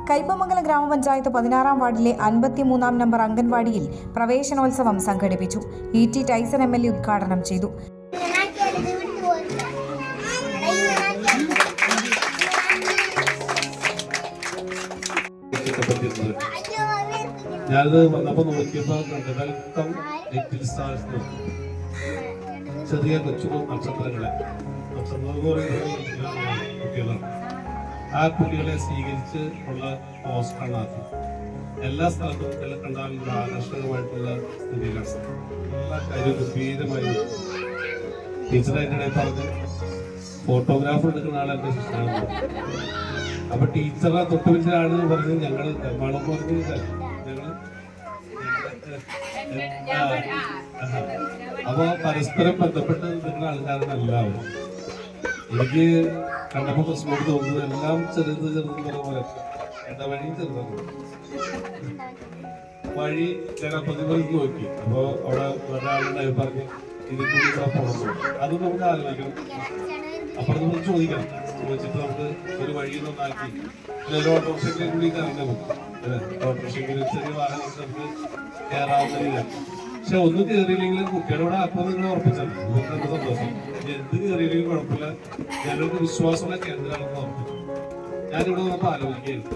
കയ്പമംഗലം ഗ്രാമപഞ്ചായത്ത് 16-ാം വാർഡിലെ 53-ാം നമ്പർ അംഗൻവാടിയിൽ പ്രവേശനോത്സവം സംഘടിപ്പിച്ചു. E.T. ടൈസൺ MLA ഉദ്ഘാടനം ചെയ്തു. ഞാനത് വന്നപ്പോൾ നോക്കിയപ്പോൾ ചെറിയ കൊച്ചു നക്ഷത്രങ്ങളെ കുട്ടികളാണ്. ആ കുട്ടികളെ സ്വീകരിച്ച് ഉള്ള പോസ്റ്ററാണ് ആദ്യം. എല്ലാ സ്ഥലത്തും എല്ലാം കണ്ടാൽ ആകർഷകമായിട്ടുള്ള സ്ഥിതിയിലാണ്. എല്ലാ കാര്യവും ഗംഭീരമായി ടീച്ചറായിട്ട് പറഞ്ഞ് ഫോട്ടോഗ്രാഫർ എടുക്കുന്ന ആളെന്റെ ശിക്ഷണമാണ്. അപ്പൊ ടീച്ചറെ തൊട്ട് വലിയാണെന്ന് പറഞ്ഞ് ഞങ്ങൾ എറണാകുളം പറഞ്ഞ് ഞങ്ങള് അപ്പൊ പരസ്പരം ബന്ധപ്പെട്ട് നിൽക്കുന്ന ആൾക്കാരാണ് എല്ലാവരും. എനിക്ക് കണ്ടപ്പോ പ്രശ്നോട് തോന്നുന്നത് എല്ലാം ചെറുതെന്ന് പറഞ്ഞ പോലെ എന്റെ വഴിയും ചെറുതാണ്. വഴി ഞാൻ പ്രതിഫലിക്ക് നോക്കി. അപ്പൊ അവിടെ ഒരാളുണ്ടായി പറഞ്ഞ് ഇതിൽ കൂടി പോകണം. അത് നമുക്ക് ആലോചിക്കണം. അപ്പുറത്ത് നമുക്ക് ചോദിക്കണം. ചോദിച്ചിട്ട് നമുക്ക് ഒരു വഴി നന്നാക്കി ഒരു ഓട്ടോറിക്ഷയ്ക്ക് കൂടി കറങ്ങാൻ പറ്റും. ഓട്ടോറിക്ഷയ്ക്ക് ചെറിയ വാഹനത്തിൽ നമുക്ക് കയറാവുന്ന രീതിയാണ്. പക്ഷെ ഒന്നും കയറിയില്ലെങ്കിലും കുട്ടികളോട് അപ്പം നിങ്ങൾ ഉറപ്പിച്ചത് നിങ്ങൾക്ക് സന്തോഷം. എന്ത് കയറിയില്ലെങ്കിലും കുഴപ്പമില്ല, ഞങ്ങൾക്ക് വിശ്വാസമുള്ള കേന്ദ്രമാണെന്ന് ഉറപ്പിച്ചു. ഞാനിവിടെ വന്നപ്പോൾ ആലോചിക്കുകയായിരുന്നു.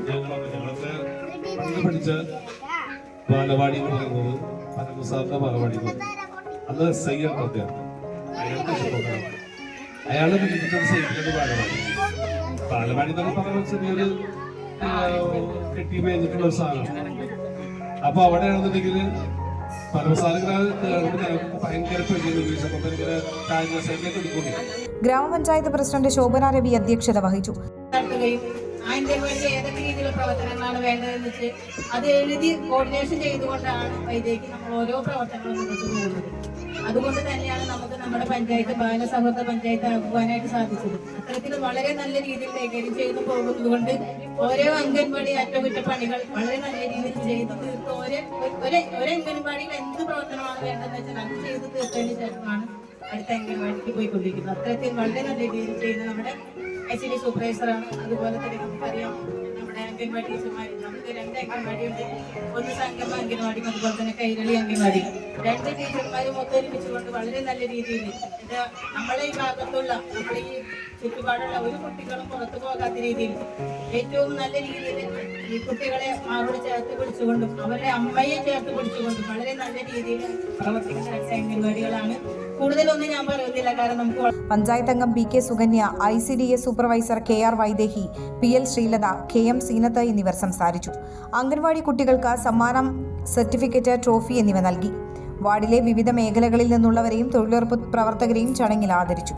ഞങ്ങളൊക്കെ പണ്ട് പഠിച്ച ബാലവാടി എന്ന് പറയുന്നത് പരമസാറിന്റെ ബാലവാടി അന്ന് SI പ്രത്യേകം അയാളെ വിളിച്ചിട്ടാണ് സൈക്കിളിന്റെ ബാലവാടി എന്നൊക്കെ പറയുമ്പോൾ ചെറിയൊരു കെട്ടി മേഞ്ഞിട്ടുള്ള ഒരു സാധനമാണ്. അപ്പൊ അവിടെയാണെന്നുണ്ടെങ്കിൽ ഗ്രാമപഞ്ചായത്ത് പ്രസിഡന്റ് ശോഭന രവി അധ്യക്ഷത വഹിച്ചു. ഏതൊക്കെ രീതിയിലുള്ള പ്രവർത്തനങ്ങളാണ് വേണ്ടതെന്ന് വെച്ച് അത് എഴുതി കോർഡിനേഷൻ ചെയ്തുകൊണ്ടാണ് വൈദ്യക്ക് നമ്മൾ ഓരോ പ്രവർത്തനങ്ങളും മുന്നോട്ട് പോകുന്നത്. അതുകൊണ്ട് തന്നെയാണ് നമുക്ക് നമ്മുടെ പഞ്ചായത്ത് ബാലസൗഹൃദ പഞ്ചായത്ത് ആക്കുവാനായിട്ട് സാധിച്ചത്. അത്തരത്തിൽ വളരെ നല്ല രീതിയിൽ കൈകാര്യം ചെയ്തു പോകുന്നത് കൊണ്ട് ഓരോ അംഗൻവാടി അറ്റകുറ്റപ്പണികൾ വളരെ നല്ല രീതിയിൽ ചെയ്തു തീർത്ത് ഒരു അംഗൻവാടിയിൽ എന്ത് പ്രവർത്തനമാണ് വേണ്ടതെന്ന് വെച്ചാൽ അത് ചെയ്തു തീർത്തതിന് ശേഷമാണ് അടുത്ത അംഗൻവാടിക്ക് പോയിക്കൊണ്ടിരിക്കുന്നത്. അത്തരത്തിൽ വളരെ നല്ല രീതിയിൽ ചെയ്യുന്ന നമ്മുടെ ICD സൂപ്പർവൈസറാണ്. അതുപോലെ തന്നെ നമുക്കറിയാം നമ്മുടെ അംഗൻവാടി ടീച്ചർമാർ. നമുക്ക് 2 അംഗൻവാടിയുണ്ട്. ഒന്ന് സംഗമ അംഗൻവാടി, അതുപോലെ തന്നെ കൈരളി അംഗൻവാടി. 2 ടീച്ചർമാരും ഒത്തൊരുമിച്ചുകൊണ്ട് വളരെ നല്ല രീതിയിൽ നമ്മളെ ഈ ഭാഗത്തുള്ള നമ്മുടെ ഈ ചുറ്റുപാടുള്ള ഒരു കുട്ടികളും പുറത്തു പോകാത്ത രീതിയിൽ ഏറ്റവും നല്ല രീതിയിൽ ഈ കുട്ടികളെ മാറോട് ചേർത്ത് പിടിച്ചുകൊണ്ടും അവരുടെ അമ്മയെ ചേർത്ത് പിടിച്ചുകൊണ്ടും വളരെ നല്ല രീതിയിൽ പ്രവർത്തിക്കുന്ന അംഗൻവാടികളാണ്. കൂടുതലൊന്നും ഞാൻ പറയുന്നില്ല, കാരണം നമുക്ക് പഞ്ചായത്ത് അംഗം PK Sukanya, ICDS supervisor KR Vaidehi, PL Sreelatha, KM Seenath എന്നിവർ സംസാരിച്ചു. അംഗൻവാടി കുട്ടികൾക്ക് സമ്മാനം, സർട്ടിഫിക്കറ്റ്, ട്രോഫി എന്നിവ നൽകി. വാർഡിലെ വിവിധ മേഖലകളിൽ നിന്നുള്ളവരെയും തൊഴിലുറപ്പ് പ്രവർത്തകരെയും ചടങ്ങിൽ ആദരിച്ചു.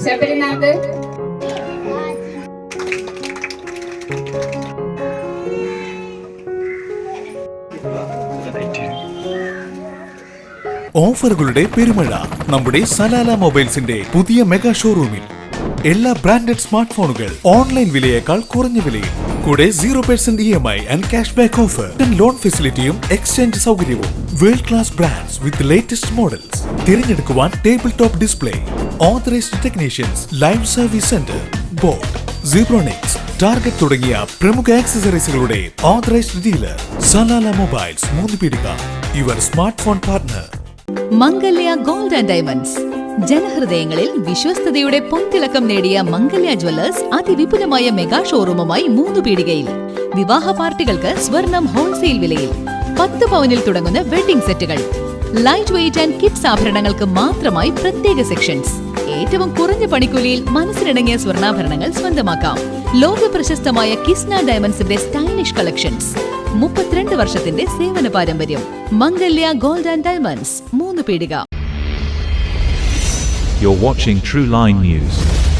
ശബരിനാഥ്, ഓഫറുകളുടെ പെരുമഴ നമ്മുടെ സലാല മൊബൈൽസിന്റെ പുതിയ മെഗാ ഷോറൂമിൽ. എല്ലാ ബ്രാൻഡഡ് സ്മാർട്ട് ഫോണുകൾ ഓൺലൈൻ വിലയേക്കാൾ കുറഞ്ഞ വിലയിൽ. കൂടെ 0% EMI and cash back offer. Loan ഫെസിലിറ്റിയും എക്സ്ചേഞ്ച് സൗകര്യവും. World class brands with latest models. തിരഞ്ഞെടുക്കുവാൻ table top display, authorised technicians, live service centre, boAt, Zebronics, Target തുടങ്ങിയ പ്രമുഖ ആക്സസറീസുകളുടെ authorised dealer. Salala mobiles, Moonupeedika, your smart phone partner. Mangalya gold and diamonds. ജനഹൃദയങ്ങളിൽ വിശ്വസ്തയുടെ പൊൻതിളക്കം നേടിയ മംഗല്യ ജ്വല്ലേഴ്സ് അതിവിപുലമായ മെഗാ ഷോറൂമുമായി 3 പീടികയിൽ. വിവാഹ പാർട്ടികൾക്ക് സ്വർണം ഹോൾസെയിൽ വിലയിൽ. 10 പവനിൽ തുടങ്ങുന്ന വെഡിംഗ് സെറ്റുകൾ, ലൈറ്റ് വെയ്റ്റ് ആൻഡ് കിഡ്സ് ആഭരണങ്ങൾക്ക് മാത്രമായി പ്രത്യേക സെക്ഷൻസ്. ഏറ്റവും കുറഞ്ഞ പണിക്കൂലിയിൽ മനസ്സിനിണങ്ങിയ സ്വർണ്ണാഭരണങ്ങൾ സ്വന്തമാക്കാം. ലോക പ്രശസ്തമായ കിസ്ന ഡയമണ്ട്സിന്റെ സ്റ്റൈലിഷ് കളക്ഷൻസ്. 32 വർഷത്തിന്റെ സേവന പാരമ്പര്യം. മംഗല്യ ഗോൾഡ് ആൻഡ് ഡയമണ്ട്സ്, 3 പീടിക. You're watching True Line News.